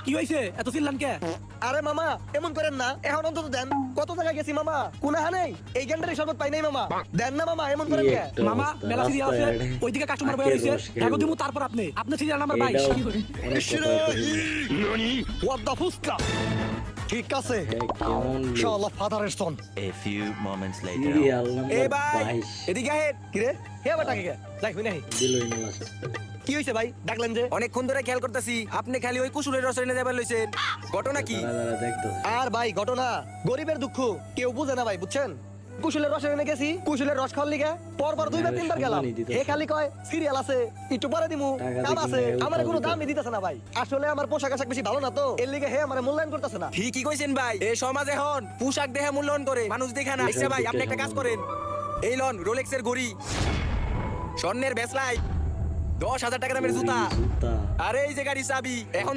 কি হইছে এত চিল্লান কে? আরে মামা এমন করেন না, এখন অন্তত দেন। কত জায়গায় গেছি মামা, কুনাহা নেই, এই গ্যান্ডারি শরবত পাই নাই মামা। দেন না মামা, এমন করেন কে? মামা মেলা সিরিয়াল আছে, ওইদিকে কাস্টমার বয়ে রইছে, দেখো দিমু তারপর আপনি serial number 22। What the fuchka. ঠিক আছে, কেমন শালা ফাদারের সন। A few moments later. Serial A number ভাই 22 এদিকে আহেন। কি রে হে বাটা কে যাই হই নাই। দিলই না লাস্ট। কি হইছে ভাই, ডাকলেন যে? অনেকক্ষণ ধরে খেয়াল করতেছি আপনি খালি ওই কুসুরের রস এনে যাবার লইছেন, ঘটনা কি? দাঁড়া দেখতো আর ভাই ঘটনা গরিবের দুঃখ কেউ বুঝে না ভাই, বুঝছেন? কুশলের রস এনে গেছি, কুশলের রস খাওয়ার লিগে পরপর দুইবার তিনবার গেলাম। এ খালি কয় সিরিয়াল আছে, একটু পরে দিমু, টাকা কাম দিবি আছে। না, আমার কোনো উল্টা দামই দিতেছে না ভাই। আসলে আমার পোশাক আশাক বেশি ভালো না তো, এর লিগে হে আমার মূল্যায়ন করতেছে না। ঠিকই কইছেন ভাই, এই সমাজে হন পোশাক দেখে মূল্যায়ন করে, মানুষ দেখে না। আচ্ছা ভাই, আপনি একটা কাজ করেন, এই লন রোলেক্সের ঘড়ি, স্বর্ণের ব্রেসলাইট, 10,000 টাকা দামের জুতা, জুতা আর এই যে গাড়ি চাবি। এখন